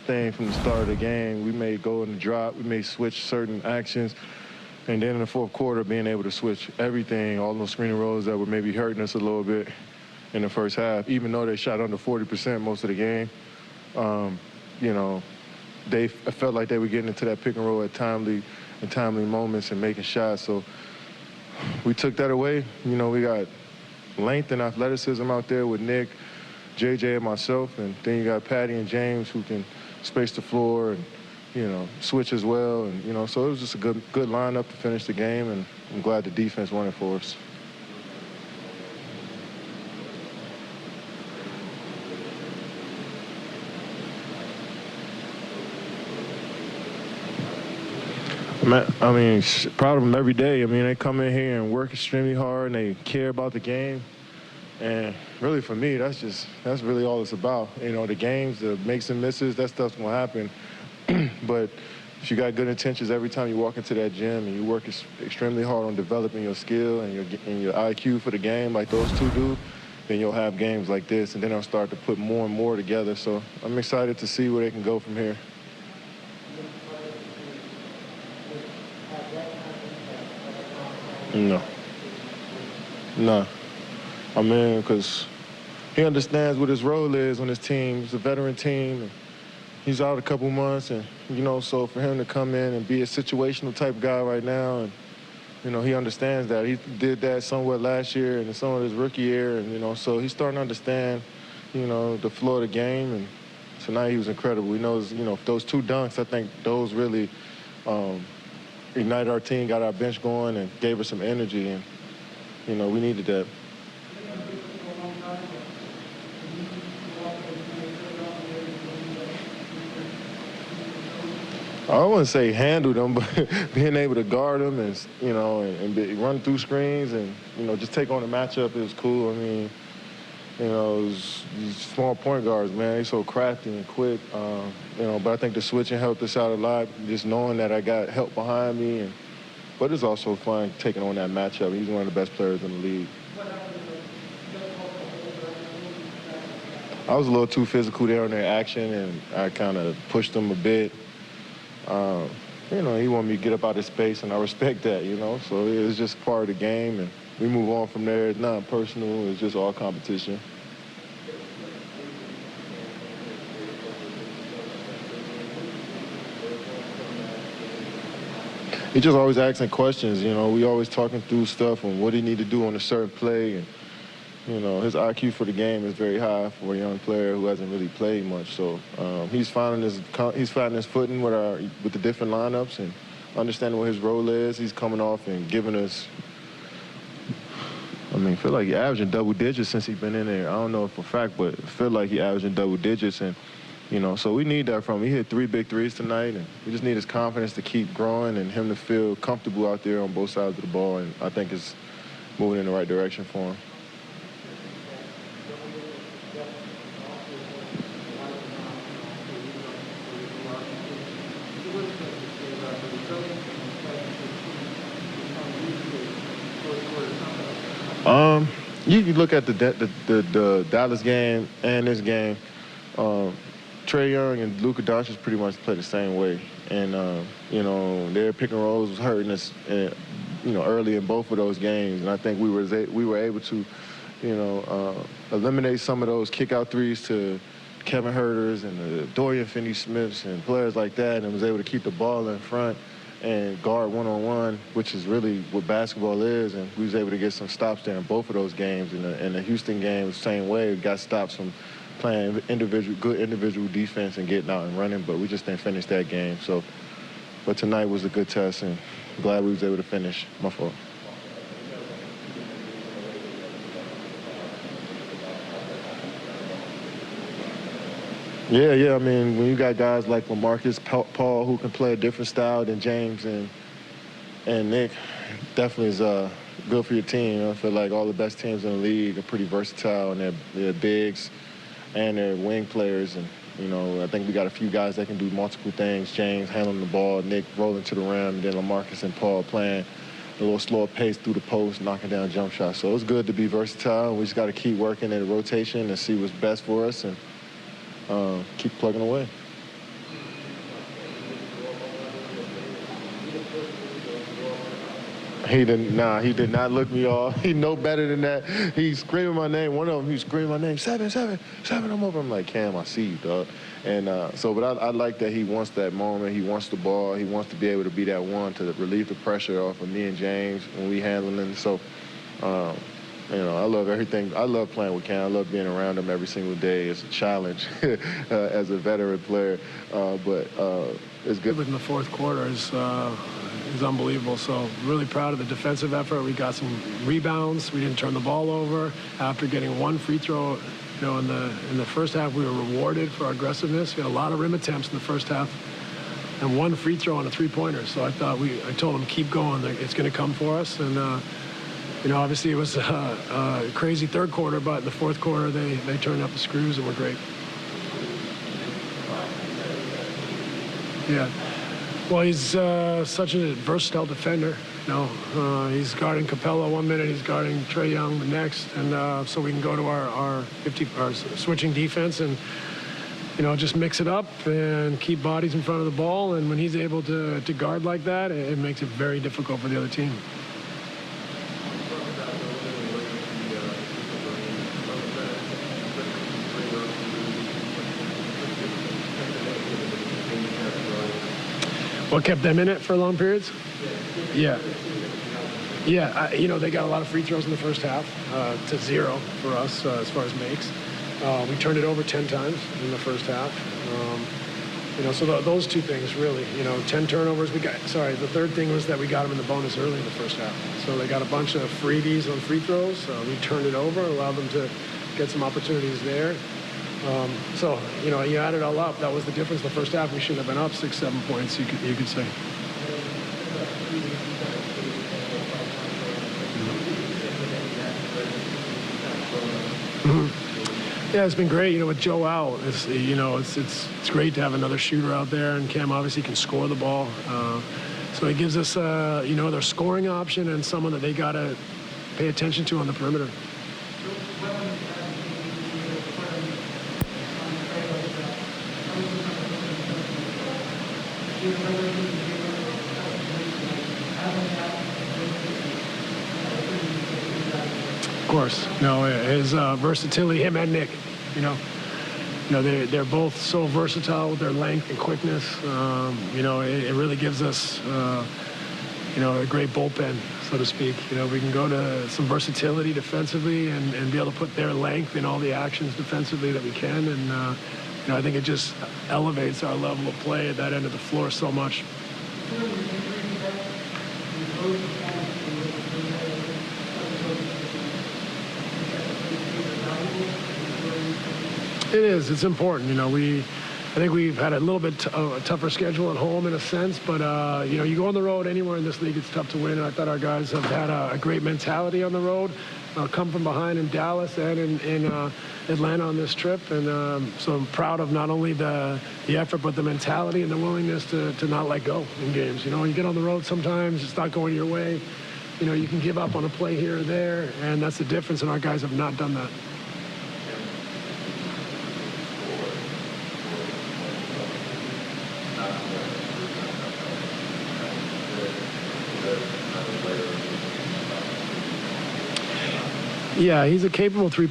thing from the start of the game. We may go in the drop, we may switch certain actions, and then in the fourth quarter, being able to switch everything, all those screening roles that were maybe hurting us a little bit in the first half, even though they shot under 40% most of the game. You know, I felt like they were getting into that pick and roll at timely moments and making shots. So we took that away. You know, we got length and athleticism out there with Nick, JJ, and myself, and then you got Patty and James who can space the floor and, you know, switch as well. And, you know, so it was just a good lineup to finish the game, and I'm glad the defense won it for us. I mean, proud of them every day. I mean, they come in here and work extremely hard, and they care about the game. And really, for me, that's really all it's about. You know, the games, the makes and misses, that stuff's gonna happen. But if you got good intentions every time you walk into that gym and you work extremely hard on developing your skill and your IQ for the game, like those two do, then you'll have games like this, and then they'll start to put more and more together. So I'm excited to see where they can go from here. No. I mean, because he understands what his role is on his team. He's a veteran team. And he's out a couple months, and, you know, so for him to come in and be a situational type guy right now, and, you know, he understands that. He did that somewhat last year and some of his rookie year, and, you know, so he's starting to understand, you know, the flow of the game, and tonight he was incredible. He knows, you know, those two dunks, I think those really ignited our team, got our bench going, and gave us some energy, and, you know, we needed that. I wouldn't say handle them, but being able to guard them and, you know, and run through screens and, you know, just take on the matchup is cool. I mean, you know, these small point guards, man, they're so crafty and quick. You know, but I think the switching helped us out a lot, just knowing that I got help behind me. But it's also fun taking on that matchup. He's one of the best players in the league. I was a little too physical there in their action, and I kind of pushed them a bit. You know, he wanted me to get up out of space, and I respect that, you know. So it's just part of the game, and we move on from there. It's not personal. It's just all competition. He just always asking questions, you know. We always talking through stuff on what he need to do on a certain play, and, you know, his IQ for the game is very high for a young player who hasn't really played much. So he's finding his footing with the different lineups and understanding what his role is. He's coming off and giving us. I mean, I feel like he's averaging double digits since he's been in there. I don't know for a fact, but I feel like he's averaging double digits, and, you know, so we need that from him. He hit 3 big threes tonight, and we just need his confidence to keep growing and him to feel comfortable out there on both sides of the ball. And I think it's moving in the right direction for him. You look at the Dallas game and this game. Trae Young and Luka Doncic pretty much play the same way, and you know, their pick and rolls was hurting us, you know, early in both of those games. And I think we were able to, you know, eliminate some of those kick-out threes to Kevin Huerters and the Dorian Finney-Smiths and players like that, and was able to keep the ball in front and guard one-on-one, which is really what basketball is. And we was able to get some stops there in both of those games. In the Houston game, the same way. We got stops from playing good individual defense and getting out and running, but we just didn't finish that game. So, but tonight was a good test, and I'm glad we was able to finish. My fault. Yeah. I mean, when you got guys like LaMarcus Paul who can play a different style than James and Nick, definitely is good for your team. I feel like all the best teams in the league are pretty versatile, and they're bigs and they're wing players. And, you know, I think we got a few guys that can do multiple things. James handling the ball, Nick rolling to the rim, and then LaMarcus and Paul playing a little slower pace through the post, knocking down jump shots. So it's good to be versatile. We just got to keep working at the rotation and see what's best for us, and keep plugging away. He did not look me off. He know better than that. He's screaming my name. One of them, he's screaming my name, 7, 7, 7. I'm over. I'm like, Cam, I see you, dog. And but I like that he wants that moment. He wants the ball. He wants to be able to be that one to relieve the pressure off of me and James when we handling. So, I love everything. I love playing with Cam. I love being around him every single day. It's a challenge as a veteran player, but it's good. In the fourth quarter is unbelievable. So really proud of the defensive effort. We got some rebounds. We didn't turn the ball over. After getting one free throw, in the first half, we were rewarded for our aggressiveness. We had a lot of rim attempts in the first half, and one free throw on a three-pointer. So I told them keep going. It's going to come for us. And obviously it was a crazy third quarter, but in the fourth quarter they turned up the screws and were great. Yeah. Well, he's such a versatile defender. He's guarding Capella one minute, he's guarding Trae Young the next, and so we can go to our switching defense and just mix it up and keep bodies in front of the ball. And when he's able to guard like that, it makes it very difficult for the other team. What kept them in it for long periods? Yeah. They got a lot of free throws in the first half to 0 for us as far as makes. We turned it over 10 times in the first half. So those two things really. 10 turnovers. The third thing was that we got them in the bonus early in the first half. So they got a bunch of freebies on free throws. We turned it over, allowed them to get some opportunities there. You add it all up, that was the difference. The first half, we should have been up 6-7 points, you could say. Mm-hmm. Yeah, it's been great. With Joe out, it's great to have another shooter out there, and Cam obviously can score the ball. So it gives us, their scoring option and someone that they got to pay attention to on the perimeter. Of course, his versatility, him and Nick, they're both so versatile with their length and quickness. It really gives us, a great bullpen, so to speak. We can go to some versatility defensively and be able to put their length in all the actions defensively that we can. And, I think it just elevates our level of play at that end of the floor so much. It is. It's important. I think we've had a little bit a tougher schedule at home in a sense, but you go on the road anywhere in this league, it's tough to win. And I thought our guys have had a great mentality on the road. Come from behind in Dallas and in Atlanta on this trip, and so I'm proud of not only the effort but the mentality and the willingness to not let go in games. You get on the road sometimes, it's not going your way. You can give up on a play here or there, and that's the difference, and our guys have not done that. Yeah, he's a capable three